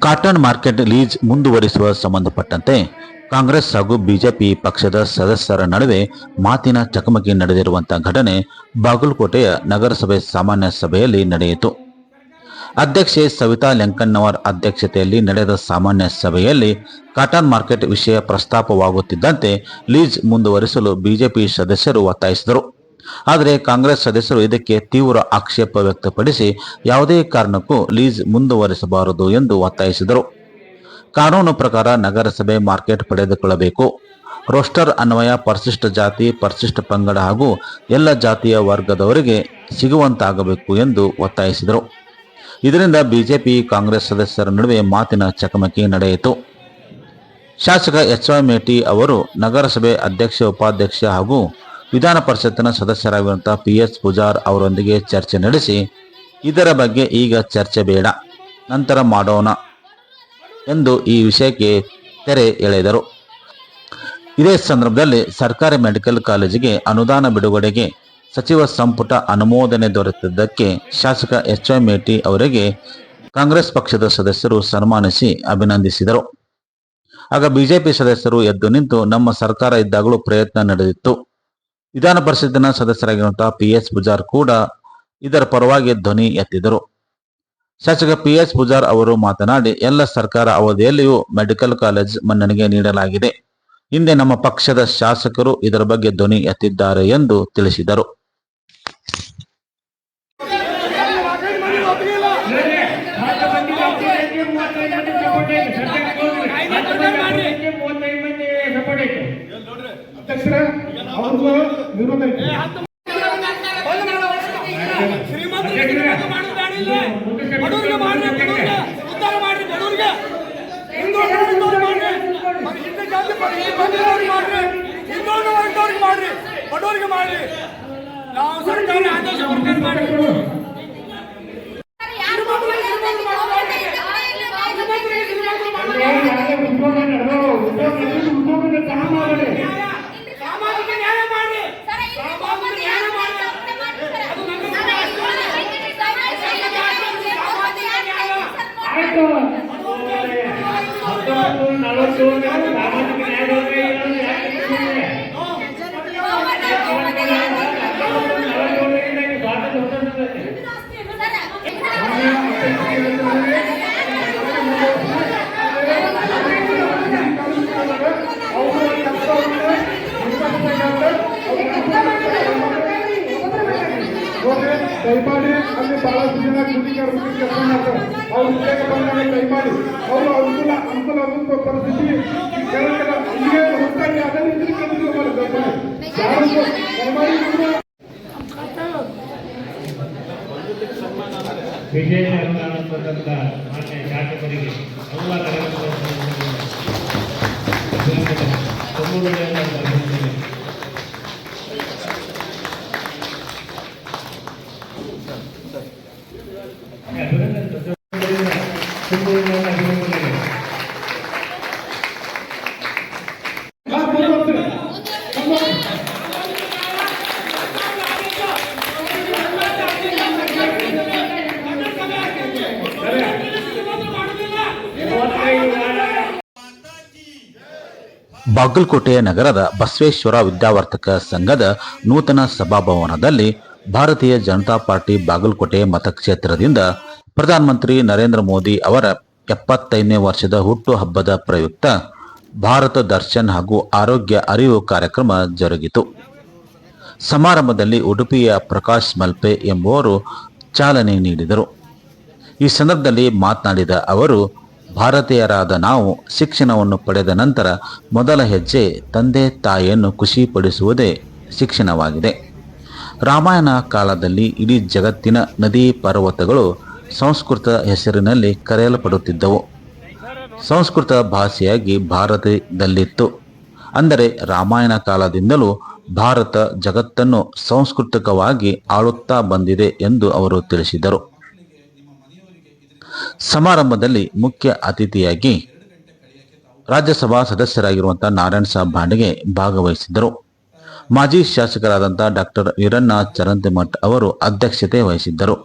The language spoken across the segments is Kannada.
ಕಾಟನ್ ಮಾರ್ಕೆಟ್ ಲೀಸ್ ಮುಂದುವರಿಸುವ ಸಂಬಂಧಪಟ್ಟಂತೆ ಕಾಂಗ್ರೆಸ್ ಹಾಗೂ ಬಿಜೆಪಿ ಪಕ್ಷದ ಸದಸ್ಯರ ನಡುವೆ ಮಾತಿನ ಚಕಮಕಿ ನಡೆದಿರುವಂತಹ ಘಟನೆ ಬಾಗಲಕೋಟೆಯ ನಗರಸಭೆ ಸಾಮಾನ್ಯ ಸಭೆಯಲ್ಲಿ ನಡೆಯಿತು. ಅಧ್ಯಕ್ಷೆ ಸವಿತಾ ಲೆಂಕಣ್ಣವರ್ ಅಧ್ಯಕ್ಷತೆಯಲ್ಲಿ ನಡೆದ ಸಾಮಾನ್ಯ ಸಭೆಯಲ್ಲಿ ಕಾಟನ್ ಮಾರ್ಕೆಟ್ ವಿಷಯ ಪ್ರಸ್ತಾಪವಾಗುತ್ತಿದ್ದಂತೆ ಲೀಸ್ ಮುಂದುವರಿಸಲು ಬಿಜೆಪಿ ಸದಸ್ಯರು ಒತ್ತಾಯಿಸಿದರು. ಆದರೆ ಕಾಂಗ್ರೆಸ್ ಸದಸ್ಯರು ಇದಕ್ಕೆ ತೀವ್ರ ಆಕ್ಷೇಪ ವ್ಯಕ್ತಪಡಿಸಿ ಯಾವುದೇ ಕಾರಣಕ್ಕೂ ಲೀಸ್ ಮುಂದುವರಿಸಬಾರದು ಎಂದು ಒತ್ತಾಯಿಸಿದರು. ಕಾನೂನು ಪ್ರಕಾರ ನಗರಸಭೆ ಮಾರ್ಕೆಟ್ ಪಡೆದುಕೊಳ್ಳಬೇಕು. ರೋಸ್ಟರ್ ಅನ್ವಯ ಪರಿಶಿಷ್ಟ ಜಾತಿ, ಪರಿಶಿಷ್ಟ ಪಂಗಡ ಹಾಗೂ ಎಲ್ಲ ಜಾತಿಯ ವರ್ಗದವರಿಗೆ ಸಿಗುವಂತಾಗಬೇಕು ಎಂದು ಒತ್ತಾಯಿಸಿದರು. ಇದರಿಂದ ಬಿಜೆಪಿ ಕಾಂಗ್ರೆಸ್ ಸದಸ್ಯರ ನಡುವೆ ಮಾತಿನ ಚಕಮಕಿ ನಡೆಯಿತು. ಶಾಸಕ ಎಚ್.ವೈ. ಮೇಟಿ ಅವರು ನಗರಸಭೆ ಅಧ್ಯಕ್ಷ, ಉಪಾಧ್ಯಕ್ಷ ಹಾಗೂ ವಿಧಾನ ಪರಿಷತ್ತಿನ ಸದಸ್ಯರಾಗಿರುವಂತಹ ಪಿ.ಎಸ್. ಪೂಜಾರ್ ಅವರೊಂದಿಗೆ ಚರ್ಚೆ ನಡೆಸಿ ಇದರ ಬಗ್ಗೆ ಈಗ ಚರ್ಚೆ ಬೇಡ, ನಂತರ ಮಾಡೋಣ ಎಂದು ಈ ವಿಷಯಕ್ಕೆ ತೆರೆ ಎಳೆದರು. ಇದೇ ಸಂದರ್ಭದಲ್ಲಿ ಸರ್ಕಾರಿ ಮೆಡಿಕಲ್ ಕಾಲೇಜಿಗೆ ಅನುದಾನ ಬಿಡುಗಡೆಗೆ ಸಚಿವ ಸಂಪುಟ ಅನುಮೋದನೆ ದೊರೆತಿದ್ದಕ್ಕೆ ಶಾಸಕ ಎಚ್.ವೈ. ಮೇಟಿ ಅವರಿಗೆ ಕಾಂಗ್ರೆಸ್ ಪಕ್ಷದ ಸದಸ್ಯರು ಸನ್ಮಾನಿಸಿ ಅಭಿನಂದಿಸಿದರು. ಆಗ ಬಿಜೆಪಿ ಸದಸ್ಯರು ಎದ್ದು ನಿಂತು ನಮ್ಮ ಸರ್ಕಾರ ಇದ್ದಾಗಲೂ ಪ್ರಯತ್ನ ನಡೆದಿತ್ತು. ವಿಧಾನ ಪರಿಷತ್ತಿನ ಸದಸ್ಯರಾಗಿರುವಂತಹ ಪಿ.ಎಸ್. ಪೂಜಾರ್ ಕೂಡ ಇದರ ಪರವಾಗಿ ಧ್ವನಿ ಎತ್ತಿದರು. ಶಾಸಕ ಪಿ.ಎಸ್. ಪೂಜಾರ್ ಅವರು ಮಾತನಾಡಿ, ಎಲ್ಲ ಸರ್ಕಾರ ಅವಧಿಯಲ್ಲಿಯೂ ಮೆಡಿಕಲ್ ಕಾಲೇಜ್ ಮನ್ನಣೆಗೆ ನೀಡಲಾಗಿದೆ. ಹಿಂದೆ ನಮ್ಮ ಪಕ್ಷದ ಶಾಸಕರು ಇದರ ಬಗ್ಗೆ ಧ್ವನಿ ಎತ್ತಿದ್ದಾರೆ ಎಂದು ತಿಳಿಸಿದರು. ದಯಮಾಡಿ ಅಲ್ಲಿ ಬಹಳಷ್ಟು ಜನ ಕೃತಿಕರು ಕೆಲಸ ಮಾಡ್ತಾರೆ. ಅವ್ರು ಉದ್ಯೋಗ ಬಂದಾಗ ದಯಮಾಡಿ ಅವರು ಅನುಕೂಲ ಪರಿಸ್ಥಿತಿ ಅಲ್ಲಿಗೆ ಹೋಗ್ತಾರೆ. ಅದನ್ನು ವಿಜಯ ಅನುದಾನ ಕೊಟ್ಟಂತ ಮಾನ್ಯ ಶಾಸಕರಿಗೆ ಬಾಗಲಕೋಟೆಯ ನಗರದ ಬಸವೇಶ್ವರ ವಿದ್ಯಾವರ್ತಕ ಸಂಘದ ನೂತನ ಸಭಾಭವನದಲ್ಲಿ ಭಾರತೀಯ ಜನತಾ ಪಾರ್ಟಿ ಬಾಗಲಕೋಟೆ ಮತಕ್ಷೇತ್ರದಿಂದ ಪ್ರಧಾನಮಂತ್ರಿ ನರೇಂದ್ರ ಮೋದಿ ಅವರ 75ನೇ ವರ್ಷದ ಹುಟ್ಟುಹಬ್ಬದ ಪ್ರಯುಕ್ತ ಭಾರತ ದರ್ಶನ್ ಹಾಗೂ ಆರೋಗ್ಯ ಅರಿವು ಕಾರ್ಯಕ್ರಮ ಜರುಗಿತು. ಸಮಾರಂಭದಲ್ಲಿ ಉಡುಪಿಯ ಪ್ರಕಾಶ್ ಮಲ್ಪೆ ಎಂಬುವರು ಚಾಲನೆ ನೀಡಿದರು. ಈ ಸಂದರ್ಭದಲ್ಲಿ ಮಾತನಾಡಿದ ಅವರು, ಭಾರತೀಯರಾದ ನಾವು ಶಿಕ್ಷಣವನ್ನು ಪಡೆದ ನಂತರ ಮೊದಲ ಹೆಜ್ಜೆ ತಂದೆ ತಾಯಿಯನ್ನು ಖುಷಿಪಡಿಸುವುದೇ ಶಿಕ್ಷಣವಾಗಿದೆ. ರಾಮಾಯಣ ಕಾಲದಲ್ಲಿ ಇಡೀ ಜಗತ್ತಿನ ನದಿ ಪರ್ವತಗಳು ಸಂಸ್ಕೃತ ಹೆಸರಿನಲ್ಲಿ ಕರೆಯಲ್ಪಡುತ್ತಿದ್ದವು. ಸಂಸ್ಕೃತ ಭಾಷೆಯಾಗಿ ಭಾರತದಲ್ಲಿತ್ತು. ಅಂದರೆ ರಾಮಾಯಣ ಕಾಲದಿಂದಲೂ ಭಾರತ ಜಗತ್ತನ್ನು ಸಾಂಸ್ಕೃತಿಕವಾಗಿ ಆಳುತ್ತಾ ಬಂದಿದೆ ಎಂದು ಅವರು ತಿಳಿಸಿದರು. ಸಮಾರಂಭದಲ್ಲಿ ಮುಖ್ಯ ಅತಿಥಿಯಾಗಿ ರಾಜ್ಯಸಭಾ ಸದಸ್ಯರಾಗಿರುವಂತಹ ನಾರಾಯಣ ಸಾಬ್ ಬಾಂಡೆಗೆ ಭಾಗವಹಿಸಿದ್ದರು. ಮಾಜಿ ಶಾಸಕರಾದಂತಹ ಡಾಕ್ಟರ್ ವೀರಣ್ಣ ಚರಂತಿಮಠ್ ಅವರು ಅಧ್ಯಕ್ಷತೆ ವಹಿಸಿದ್ದರು.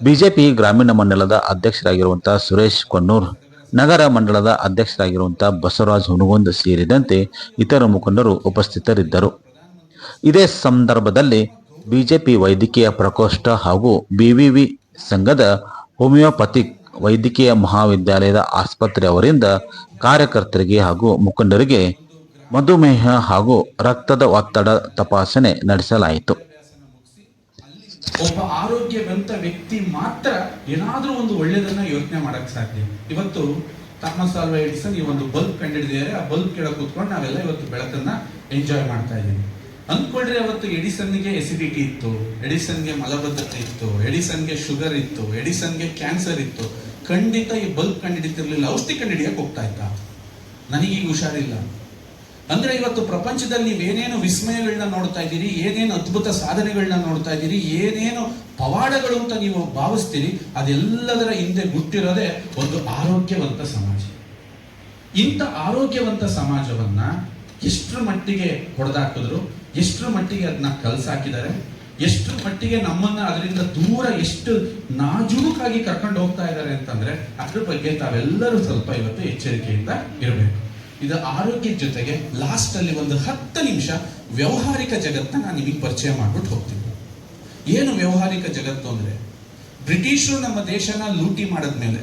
ಬಿಜೆಪಿ ಗ್ರಾಮೀಣ ಮಂಡಲದ ಅಧ್ಯಕ್ಷರಾಗಿರುವಂತಹ ಸುರೇಶ್ ಕೊಣ್ಣೂರ್, ನಗರ ಮಂಡಲದ ಅಧ್ಯಕ್ಷರಾಗಿರುವಂತಹ ಬಸವರಾಜ್ ಹುನಗುಂದ್ ಸೇರಿದಂತೆ ಇತರ ಮುಖಂಡರು ಉಪಸ್ಥಿತರಿದ್ದರು. ಇದೇ ಸಂದರ್ಭದಲ್ಲಿ ಬಿಜೆಪಿ ವೈದ್ಯಕೀಯ ಪ್ರಕೋಷ್ಠ ಹಾಗೂ ಬಿವಿವಿ ಸಂಘದ ಹೋಮಿಯೋಪಥಿಕ್ ವೈದ್ಯಕೀಯ ಮಹಾವಿದ್ಯಾಲಯದ ಆಸ್ಪತ್ರೆ ಅವರಿಂದ ಕಾರ್ಯಕರ್ತರಿಗೆ ಹಾಗೂ ಮುಖಂಡರಿಗೆ ಮಧುಮೇಹ ಹಾಗೂ ರಕ್ತದ ಒತ್ತಡ ತಪಾಸಣೆ ನಡೆಸಲಾಯಿತು. ಒಬ್ಬ ಆರೋಗ್ಯವಂತ ವ್ಯಕ್ತಿ ಮಾತ್ರ ಏನಾದ್ರೂ ಒಂದು ಒಳ್ಳೆಯದನ್ನ ಯೋಚನೆ ಮಾಡಕ್ ಸಾಧ್ಯ. ಇವತ್ತು ಥಾಮಸ್ ಆಲ್ವಾ ಎಡಿಸನ್ ಈ ಒಂದು ಬಲ್ಬ್ ಕಂಡಿಡಿದ್ದಾರೆ. ಆ ಬಲ್ಬ್ ಕೆಳಗೆ ಕೂತ್ಕೊಂಡು ನಾವೆಲ್ಲ ಇವತ್ತು ಬೆಳಕನ್ನ ಎಂಜಾಯ್ ಮಾಡ್ತಾ ಇದ್ದೀವಿ. ಅಂದ್ಕೊಳ್ರಿ, ಅವತ್ತು ಎಡಿಸನ್ಗೆ ಎಸಿಡಿಟಿ ಇತ್ತು, ಎಡಿಸನ್ಗೆ ಮಲಬದ್ಧತೆ ಇತ್ತು, ಎಡಿಸನ್ಗೆ ಶುಗರ್ ಇತ್ತು, ಎಡಿಸನ್ಗೆ ಕ್ಯಾನ್ಸರ್ ಇತ್ತು, ಖಂಡಿತ ಈ ಬಲ್ಬ್ ಕಂಡಿಡಿತಿರ್ಲಿಲ್ಲ, ಔಷಧಿ ಕಂಡಿಡಿಯಕ್ಕೆ ಹೋಗ್ತಾ ಇದ್ದ. ನನಗೀಗ ಹುಷಾರಿಲ್ಲ ಅಂದ್ರೆ ಇವತ್ತು ಪ್ರಪಂಚದಲ್ಲಿ ನೀವೇನೇನು ವಿಸ್ಮಯಗಳನ್ನ ನೋಡ್ತಾ ಇದ್ದೀರಿ, ಏನೇನು ಅದ್ಭುತ ಸಾಧನೆಗಳನ್ನ ನೋಡ್ತಾ ಇದ್ದೀರಿ, ಏನೇನು ಪವಾಡಗಳು ಅಂತ ನೀವು ಭಾವಿಸ್ತೀರಿ, ಅದೆಲ್ಲದರ ಹಿಂದೆ ಗುಟ್ಟಿರೋದೇ ಒಂದು ಆರೋಗ್ಯವಂತ ಸಮಾಜ. ಇಂಥ ಆರೋಗ್ಯವಂತ ಸಮಾಜವನ್ನ ಎಷ್ಟರ ಮಟ್ಟಿಗೆ ಹೊಡೆದಾಕಿದ್ರು, ಎಷ್ಟರ ಮಟ್ಟಿಗೆ ಅದನ್ನ ಕಲ್ಸಾಕಿದ್ದಾರೆ, ಎಷ್ಟರ ಮಟ್ಟಿಗೆ ನಮ್ಮನ್ನ ಅದರಿಂದ ದೂರ ಎಷ್ಟು ನಾಜೂಕಾಗಿ ಕರ್ಕೊಂಡು ಹೋಗ್ತಾ ಇದ್ದಾರೆ ಅಂತಂದ್ರೆ ಅದ್ರ ಬಗ್ಗೆ ತಾವೆಲ್ಲರೂ ಸ್ವಲ್ಪ ಇವತ್ತು ಎಚ್ಚರಿಕೆಯಿಂದ ಇರಬೇಕು. ಇದು ಆರೋಗ್ಯದ ಜೊತೆಗೆ ಲಾಸ್ಟ್ ಅಲ್ಲಿ ಒಂದು 10 ನಿಮಿಷ ವ್ಯಾವಹಾರಿಕ ಜಗತ್ತನ್ನ ನಾನು ನಿಮಗೆ ಪರಿಚಯ ಮಾಡ್ಬಿಟ್ಟು ಹೋಗ್ತೀನಿ. ಏನು ವ್ಯಾವಹಾರಿಕ ಜಗತ್ತು ಅಂದ್ರೆ, ಬ್ರಿಟಿಷರು ನಮ್ಮ ದೇಶನ ಲೂಟಿ ಮಾಡಿದ್ಮೇಲೆ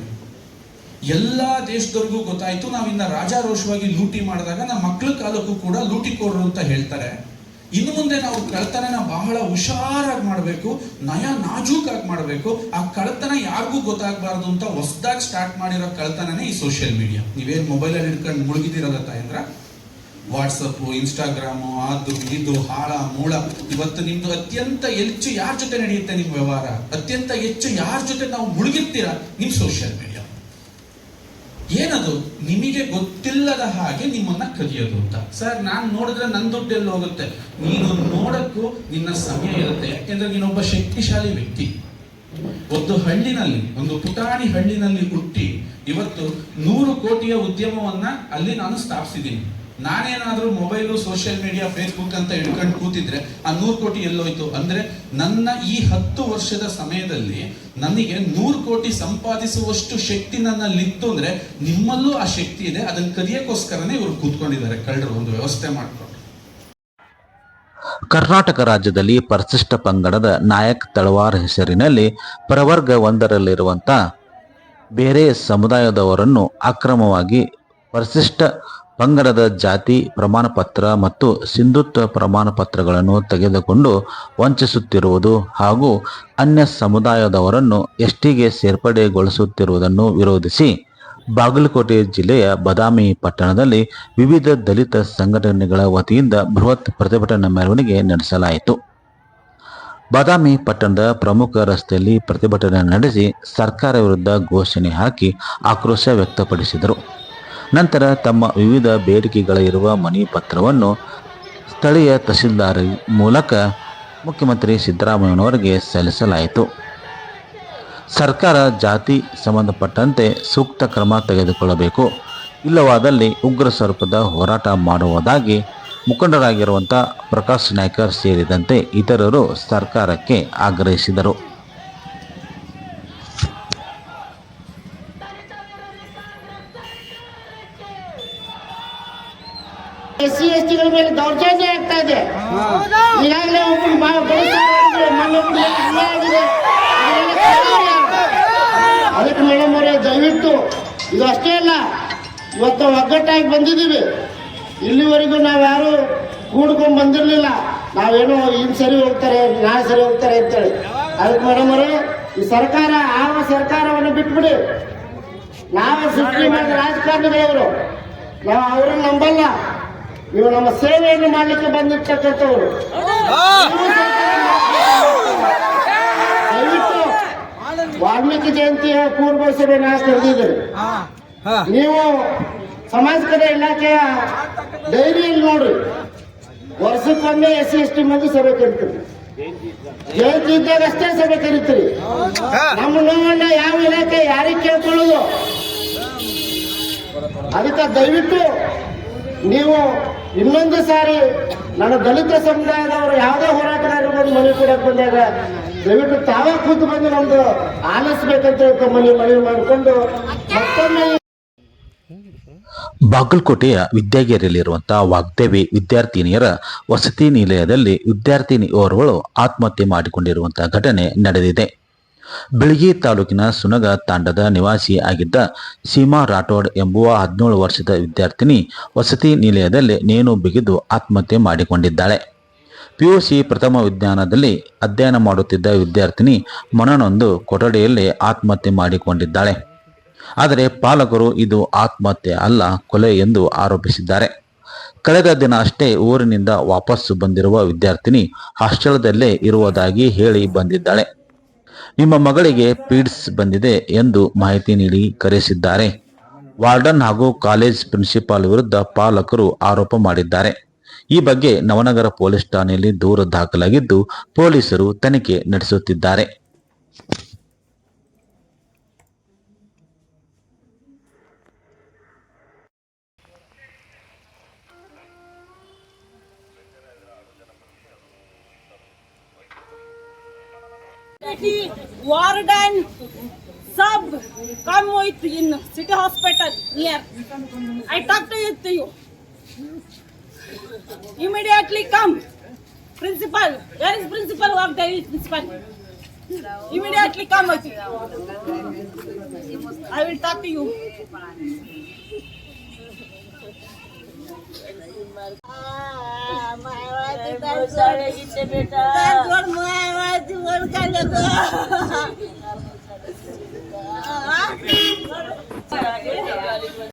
ಎಲ್ಲಾ ದೇಶದವ್ರಿಗೂ ಗೊತ್ತಾಯ್ತು ನಾವಿನ್ನ ರಾಜಾರೋಷವಾಗಿ ಲೂಟಿ ಮಾಡಿದಾಗ ನಮ್ಮ ಮಕ್ಕಳ ಕಾಲಕ್ಕೂ ಕೂಡ ಲೂಟಿಕೋರರು ಅಂತ ಹೇಳ್ತಾರೆ. ಇನ್ನು ಮುಂದೆ ನಾವು ಕಳ್ತನನ ಬಹಳ ಹುಷಾರಾಗಿ ಮಾಡಬೇಕು, ನಯ ನಾಜೂಕಾಗಿ ಮಾಡಬೇಕು. ಆ ಕಳ್ತನ ಯಾರಿಗೂ ಗೊತ್ತಾಗಬಾರ್ದು ಅಂತ ಹೊಸದಾಗಿ ಸ್ಟಾರ್ಟ್ ಮಾಡಿರೋ ಕಳ್ತನನೇ ಈ ಸೋಷಿಯಲ್ ಮೀಡಿಯಾ. ನೀವೇನು ಮೊಬೈಲಲ್ಲಿ ಹಿಡ್ಕೊಂಡು ಮುಳುಗಿದಿರೋದ ತಾಯಂದ್ರ, ವಾಟ್ಸಪ್, ಇನ್ಸ್ಟಾಗ್ರಾಮು, ಅದು ಇದು ಹಾಳ ಮೂಳ. ಇವತ್ತು ನಿಮ್ದು ಅತ್ಯಂತ ಹೆಚ್ಚು ಯಾರ ಜೊತೆ ನಡೆಯುತ್ತೆ ನಿಮ್ಮ ವ್ಯವಹಾರ, ಅತ್ಯಂತ ಹೆಚ್ಚು ಯಾರ ಜೊತೆ ನಾವು ಮುಳುಗಿರ್ತೀರಾ, ನಿಮ್ ಸೋಷಿಯಲ್ ಮೀಡಿಯಾ. ಏನದು? ನಿಮಗೆ ಗೊತ್ತಿಲ್ಲದ ಹಾಗೆ ನಿಮ್ಮನ್ನ ಕದಿಯೋದು ಅಂತ. ಸರ್, ನಾನು ನೋಡಿದ್ರೆ ನನ್ನ ದುಡ್ಡು ಎಲ್ಲಿ ಹೋಗುತ್ತೆ? ನೀನು ನೋಡಕ್ಕೂ ನಿನ್ನ ಸಮಯ ಇರುತ್ತೆ. ಯಾಕೆಂದ್ರೆ ನೀನೊಬ್ಬ ಶಕ್ತಿಶಾಲಿ ವ್ಯಕ್ತಿ. ಒಂದು ಹಳ್ಳಿನಲ್ಲಿ, ಒಂದು ಪುಟಾಣಿ ಹಳ್ಳಿನಲ್ಲಿ ಹುಟ್ಟಿ ಇವತ್ತು 100 ಕೋಟಿಯ ಉದ್ಯಮವನ್ನ ಅಲ್ಲಿ ನಾನು ಸ್ಥಾಪಿಸಿದ್ದೀನಿ. ನಾನೇನಾದ್ರೂ ಮೊಬೈಲು, ಸೋಷಿಯಲ್ ಮೀಡಿಯಾ, ಫೇಸ್ಬುಕ್ ಅಂತ ಹಿಡ್ಕೊಂಡು ಕೂತಿದ್ರೆ ಆ 100 ಕೋಟಿ ಎಲ್ಲೋಯ್ತು? ಅಂದ್ರೆ ನನ್ನ ಈ 10 ವರ್ಷದ ಸಮಯದಲ್ಲಿ ನನಗೆ 100 ಕೋಟಿ ಸಂಪಾದಿಸುವಷ್ಟು ಶಕ್ತಿ ನನ್ನಲ್ಲಿತ್ತು. ಅಂದ್ರೆ ನಿಮ್ಮಲ್ಲೂ ಆ ಶಕ್ತಿ ಇದೆ. ಅದನ್ನ ಕದಿಯಕ್ಕೋಸ್ಕರನೇ ಇವರು ಕೂತ್ಕೊಂಡಿದ್ದಾರೆ ಕಳ್ಳರು, ಒಂದು ವ್ಯವಸ್ಥೆ ಮಾಡ್ಕೊಂಡು. ಕರ್ನಾಟಕ ರಾಜ್ಯದಲ್ಲಿ ಪರಿಶಿಷ್ಟ ಪಂಗಡದ ನಾಯಕ್ ತಳವಾರ್ ಹೆಸರಿನಲ್ಲಿ ಪ್ರವರ್ಗ 1ರಲ್ಲಿರುವಂತಹ ಬೇರೆ ಸಮುದಾಯದವರನ್ನು ಅಕ್ರಮವಾಗಿ ಪರಿಶಿಷ್ಟ ಪಂಗಡದ ಜಾತಿ ಪ್ರಮಾಣ ಪತ್ರ ಮತ್ತು ಸಿಂಧುತ್ವ ಪ್ರಮಾಣ ಪತ್ರಗಳನ್ನು ತೆಗೆದುಕೊಂಡು ವಂಚಿಸುತ್ತಿರುವುದು ಹಾಗೂ ಅನ್ಯ ಸಮುದಾಯದವರನ್ನು ಎಸ್ಟಿಗೆ ಸೇರ್ಪಡೆಗೊಳಿಸುತ್ತಿರುವುದನ್ನು ವಿರೋಧಿಸಿ ಬಾಗಲಕೋಟೆ ಜಿಲ್ಲೆಯ ಬದಾಮಿ ಪಟ್ಟಣದಲ್ಲಿ ವಿವಿಧ ದಲಿತ ಸಂಘಟನೆಗಳ ವತಿಯಿಂದ ಬೃಹತ್ ಪ್ರತಿಭಟನಾ ಮೆರವಣಿಗೆ ನಡೆಸಲಾಯಿತು. ಬಾದಾಮಿ ಪಟ್ಟಣದ ಪ್ರಮುಖ ರಸ್ತೆಯಲ್ಲಿ ಪ್ರತಿಭಟನೆ ನಡೆಸಿ ಸರ್ಕಾರ ವಿರುದ್ಧ ಘೋಷಣೆ ಹಾಕಿ ಆಕ್ರೋಶ ವ್ಯಕ್ತಪಡಿಸಿದರು. ನಂತರ ತಮ್ಮ ವಿವಿಧ ಬೇಡಿಕೆಗಳಿರುವ ಮನವಿ ಪತ್ರವನ್ನು ಸ್ಥಳೀಯ ತಹಶೀಲ್ದಾರ್ ಮೂಲಕ ಮುಖ್ಯಮಂತ್ರಿ ಸಿದ್ದರಾಮಯ್ಯನವರಿಗೆ ಸಲ್ಲಿಸಲಾಯಿತು. ಸರ್ಕಾರ ಜಾತಿ ಸಂಬಂಧಪಟ್ಟಂತೆ ಸೂಕ್ತ ಕ್ರಮ ತೆಗೆದುಕೊಳ್ಳಬೇಕು, ಇಲ್ಲವಾದಲ್ಲಿ ಉಗ್ರ ಸ್ವರೂಪದ ಹೋರಾಟ ಮಾಡುವುದಾಗಿ ಮುಖಂಡರಾಗಿರುವಂಥ ಪ್ರಕಾಶ್ ನಾಯ್ಕರ್ ಸೇರಿದಂತೆ ಇತರರು ಸರ್ಕಾರಕ್ಕೆ ಆಗ್ರಹಿಸಿದರು. SC STಗಳ ಮೇಲೆ ದೌರ್ಜನ್ಯ ಆಗ್ತಾ ಇದೆ. ಈಗಾಗಲೇ ಅದಕ್ಕೆ ಮೇಡಮ್ ಅವರೇ, ದಯವಿಟ್ಟು ಇದು ಅಷ್ಟೇ ಅಲ್ಲ, ಇವತ್ತು ಒಗ್ಗಟ್ಟಾಗಿ ಬಂದಿದ್ದೀವಿ. ಇಲ್ಲಿವರೆಗೂ ನಾವ್ಯಾರು ಕೂಡ್ಕೊಂಡು ಬಂದಿರಲಿಲ್ಲ. ನಾವೇನೋ ಇನ್ನು ಸರಿ ಹೋಗ್ತಾರೆ, ನಾಳೆ ಸರಿ ಹೋಗ್ತಾರೆ ಅಂತೇಳಿ. ಅದಕ್ಕೆ ಮೇಡಮ್ ಅವರೇ, ಈ ಸರ್ಕಾರ ಆವ ಸರ್ಕಾರವನ್ನು ಬಿಟ್ಬಿಡಿ. ನಾವು ಸೃಷ್ಟಿ ಮಾಡಿದ ರಾಜಕಾರಣಿಗಳವರು, ನಾವು ಅವ್ರನ್ನ ನಂಬಲ್ಲ. ನೀವು ನಮ್ಮ ಸೇವೆಯನ್ನು ಮಾಡಲಿಕ್ಕೆ ಬಂದಿರ್ತಕ್ಕಂಥವ್ರು. ದಯವಿಟ್ಟು ವಾಲ್ಮೀಕಿ ಜಯಂತಿಯ ಪೂರ್ವ ಸಭೆ ನಾವು ಕರೆದಿದ್ದೀರಿ. ನೀವು ಸಮಾಜ ಕಲ್ಯಾಣ ಇಲಾಖೆಯ ಡೈರಿಯಲ್ಲಿ ನೋಡ್ರಿ, ವರ್ಷಕ್ಕೊಮ್ಮೆ SC ST ಮಂದಿ ಸಭೆ ಕರಿತೀರಿ. ಜಯಂತಿ ಇದ್ದಾಗ ಅಷ್ಟೇ ಸಭೆ ಕರಿತೀರಿ. ನಮ್ಮ ನೋವನ್ನ ಯಾವ ಇಲಾಖೆ ಯಾರಿಗೆ ಕೇಳ್ಕೊಳ್ಳೋದು? ಅದಕ್ಕೆ ದಯವಿಟ್ಟು ನೀವು ಇನ್ನೊಂದು ಸಾರಿ ನನ್ನ ದಲಿತ ಸಮುದಾಯದವರು ಯಾವುದೇ ಹೋರಾಟಗಾರರು ಮನೆ ಕೊಡಕ್ಕೆ ಬಂದಾಗ ದಯವಿಟ್ಟು ತಾವೇ ಕೂತು ಬಂದು ನಮ್ದು ಆಲಿಸ್ಬೇಕಂತ ತಮ್ಮಲ್ಲಿ ಮನವಿ ಮಾಡಿಕೊಂಡು ಮತ್ತೊಮ್ಮೆ ಬಾಗಲಕೋಟೆಯ ವಿದ್ಯಾಗಿರಿಯಲ್ಲಿರುವಂತಹ ವಾಗ್ದೇವಿ ವಿದ್ಯಾರ್ಥಿನಿಯರ ವಸತಿ ನಿಲಯದಲ್ಲಿ ವಿದ್ಯಾರ್ಥಿನಿ ಓರ್ವಳು ಆತ್ಮಹತ್ಯೆ ಮಾಡಿಕೊಂಡಿರುವಂತಹ ಘಟನೆ ನಡೆದಿದೆ. ಬೆಳಗಿ ತಾಲೂಕಿನ ಸುನಗ ತಾಂಡದ ನಿವಾಸಿ ಆಗಿದ್ದ ಸೀಮಾ ರಾಠೋಡ್ ಎಂಬುವ 17 ವರ್ಷದ ವಿದ್ಯಾರ್ಥಿನಿ ವಸತಿ ನಿಲಯದಲ್ಲಿ ನೇಣು ಬಿಗಿದು ಆತ್ಮಹತ್ಯೆ ಮಾಡಿಕೊಂಡಿದ್ದಾಳೆ. ಪಿಯುಸಿ ಪ್ರಥಮ ವಿಜ್ಞಾನದಲ್ಲಿ ಅಧ್ಯಯನ ಮಾಡುತ್ತಿದ್ದ ವಿದ್ಯಾರ್ಥಿನಿ ಮನನೊಂದು ಕೊಠಡಿಯಲ್ಲಿ ಆತ್ಮಹತ್ಯೆ ಮಾಡಿಕೊಂಡಿದ್ದಾಳೆ. ಆದರೆ ಪಾಲಕರು ಇದು ಆತ್ಮಹತ್ಯೆ ಅಲ್ಲ, ಕೊಲೆ ಎಂದು ಆರೋಪಿಸಿದ್ದಾರೆ. ಕಳೆದ ದಿನ ಅಷ್ಟೇ ಊರಿನಿಂದ ವಾಪಸ್ಸು ಬಂದಿರುವ ವಿದ್ಯಾರ್ಥಿನಿ ಹಾಸ್ಟೆಲ್ದಲ್ಲೇ ಇರುವುದಾಗಿ ಹೇಳಿ ಬಂದಿದ್ದಾಳೆ. ನಿಮ್ಮ ಮಗಳಿಗೆ ಪೀಡ್ಸ್ ಬಂದಿದೆ ಎಂದು ಮಾಹಿತಿ ನೀಡಿ ಕರೆಸಿದ್ದಾರೆ. ವಾರ್ಡನ್ ಹಾಗೂ ಕಾಲೇಜ್ ಪ್ರಿನ್ಸಿಪಾಲ್ ವಿರುದ್ಧ ಪಾಲಕರು ಆರೋಪ ಮಾಡಿದ್ದಾರೆ. ಈ ಬಗ್ಗೆ ನವನಗರ ಪೊಲೀಸ್ ಠಾಣೆಯಲ್ಲಿ ದೂರು ದಾಖಲಾಗಿದ್ದು ಪೊಲೀಸರು ತನಿಖೆ ನಡೆಸುತ್ತಿದ್ದಾರೆ. Warden, sub, come with in city hospital here. I talk to you. Immediately come. Principal, where is principal? What there is principal? Immediately come with you. I will talk to you. बेटा